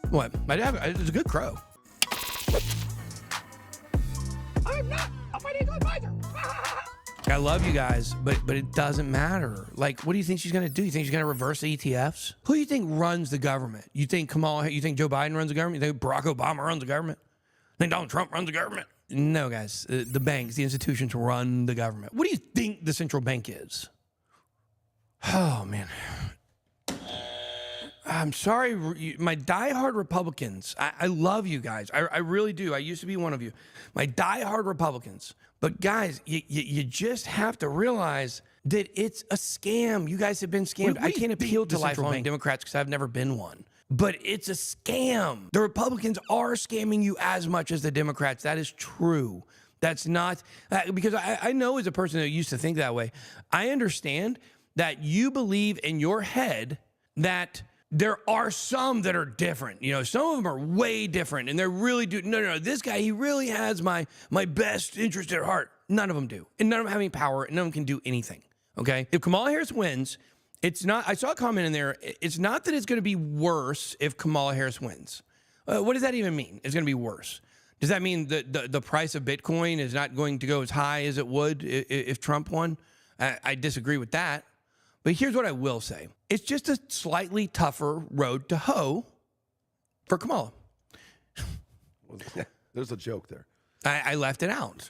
What? My dad, it's a good crow. I'm not a financial advisor. I love you guys, but it doesn't matter. Like, what do you think she's gonna do? You think she's gonna reverse the ETFs? Who do you think runs the government? You think you think Joe Biden runs the government? You think Barack Obama runs the government? You think Donald Trump runs the government? No, guys. The banks, the institutions run the government. What do you think the central bank is? Oh, man. I'm sorry, my diehard Republicans. I love you guys. I really do. I used to be one of you. My diehard Republicans. But guys, you just have to realize that it's a scam. You guys have been scammed. I can't appeal to lifelong Democrats because I've never been one. But it's a scam. The Republicans are scamming you as much as the Democrats. That is true. That's not, because I know as a person that used to think that way, I understand that you believe in your head that there are some that are different. You know, some of them are way different, and they're really no, this guy, he really has my best interest at heart. None of them do. And none of them have any power, and none of them can do anything, okay? If Kamala Harris wins, it's not, I saw a comment in there, it's not that it's going to be worse if Kamala Harris wins. What does that even mean? It's going to be worse. Does that mean the price of Bitcoin is not going to go as high as it would if Trump won? I disagree with that. But here's what I will say. It's just a slightly tougher road to hoe for Kamala. There's a joke there. I left it out.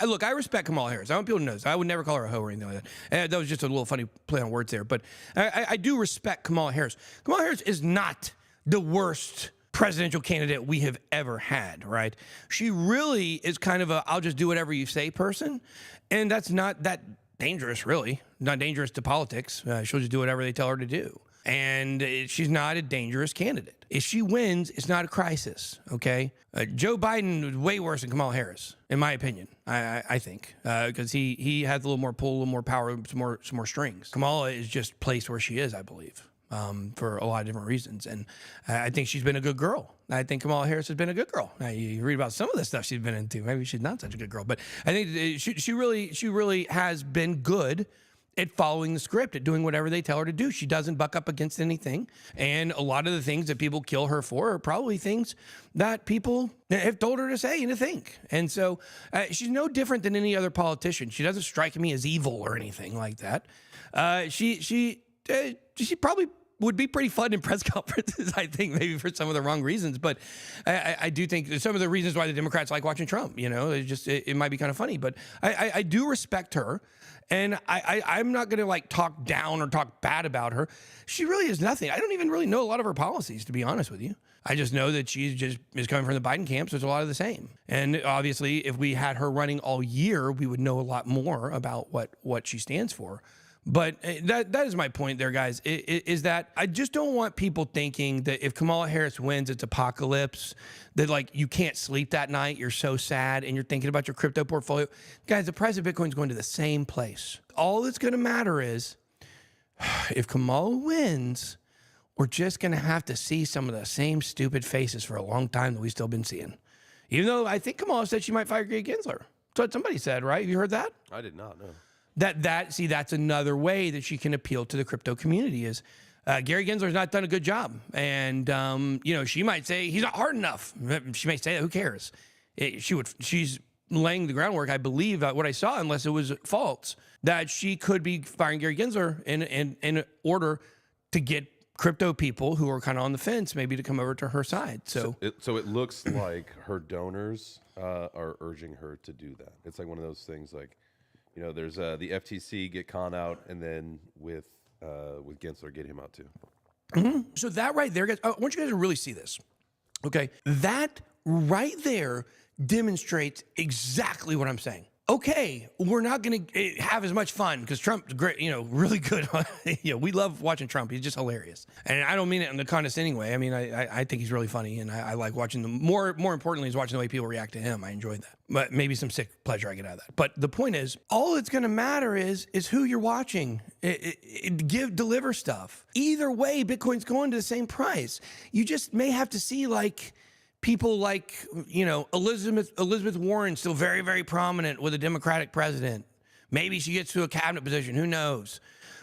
Look, I respect Kamala Harris. I want people to know this. I would never call her a hoe or anything like that. That was just a little funny play on words there. But I do respect Kamala Harris. Kamala Harris is not the worst presidential candidate we have ever had, right? She really is kind of a I'll just do whatever you say person. And that's not that dangerous, really. Not dangerous to politics. She'll just do whatever they tell her to do. And she's not a dangerous candidate. If she wins, it's not a crisis, okay? Joe Biden is way worse than Kamala Harris, in my opinion, I think, because he has a little more pull, a little more power, some more strings. Kamala is just placed where she is, I believe, for a lot of different reasons. And I think she's been a good girl. I think Kamala Harris has been a good girl. Now, you read about some of the stuff she's been into. Maybe she's not such a good girl, but I think she really has been good at following the script, at doing whatever they tell her to do. She doesn't buck up against anything. And a lot of the things that people kill her for are probably things that people have told her to say and to think. And so she's no different than any other politician. She doesn't strike me as evil or anything like that. She probably would be pretty fun in press conferences, I think, maybe for some of the wrong reasons. But I do think some of the reasons why the Democrats like watching Trump, you know, it might be kind of funny. But I do respect her. And I'm not going to like talk down or talk bad about her. She really is nothing. I don't even really know a lot of her policies, to be honest with you. I just know that she just is coming from the Biden camp, so it's a lot of the same. And obviously, if we had her running all year, we would know a lot more about what she stands for. But that is my point there, guys, is that I just don't want people thinking that if Kamala Harris wins, it's apocalypse, that like you can't sleep that night, you're so sad, and you're thinking about your crypto portfolio. Guys, the price of Bitcoin is going to the same place. All that's going to matter is if Kamala wins, we're just going to have to see some of the same stupid faces for a long time that we've still been seeing. Even though I think Kamala said she might fire Gary Gensler. That's what somebody said, right? Have you heard that? I did not know. See, that's another way that she can appeal to the crypto community is Gary Gensler's not done a good job. And, you know, she might say he's not hard enough. She may say that, who cares? She's laying the groundwork, I believe, what I saw, unless it was false, that she could be firing Gary Gensler in order to get crypto people who are kind of on the fence maybe to come over to her side. So it looks like her donors are urging her to do that. It's like one of those things like, you know, there's the FTC, get Khan out, and then with Gensler, get him out too. Mm-hmm. So that right there, guys, I want you guys to really see this. Okay, that right there demonstrates exactly what I'm saying. Okay, we're not going to have as much fun because Trump's great, you know, really good. You know, we love watching Trump. He's just hilarious. And I don't mean it in a condescending way. I mean, I think he's really funny, and I like watching them. More importantly is watching the way people react to him. I enjoyed that. But maybe some sick pleasure I get out of that. But the point is, all it's going to matter is who you're watching. Deliver stuff. Either way, Bitcoin's going to the same price. You just may have to see, like, people like, you know, Elizabeth Warren, still very, very prominent with a Democratic president. Maybe she gets to a cabinet position. Who knows?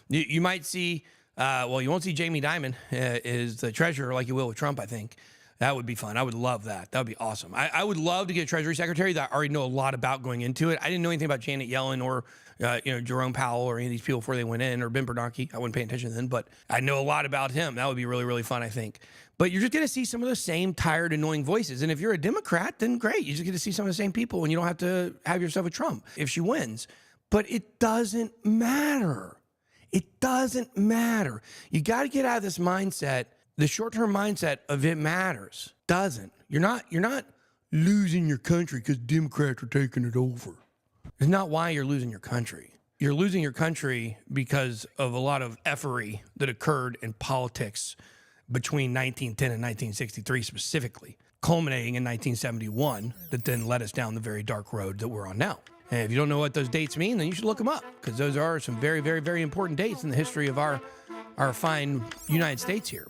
You might see Well, you won't see Jamie Dimon is the treasurer like you will with Trump, I think. That would be fun. I would love that. That would be awesome. I would love to get a Treasury Secretary that I already know a lot about going into it. I didn't know anything about Janet Yellen or Jerome Powell or any of these people before they went in, or Ben Bernanke. I wasn't paying attention then, but I know a lot about him. That would be really, really fun, I think. But you're just going to see some of the same tired, annoying voices. And if you're a Democrat, then great. You just get to see some of the same people, and you don't have to have yourself a Trump if she wins. But it doesn't matter. It doesn't matter. You got to get out of this mindset. The short-term mindset of it matters doesn't. You're not losing your country because Democrats are taking it over. It's not why you're losing your country. You're losing your country because of a lot of effery that occurred in politics between 1910 and 1963 specifically, culminating in 1971, that then led us down the very dark road that we're on now. And if you don't know what those dates mean, then you should look them up, because those are some very, very, very important dates in the history of our fine United States here.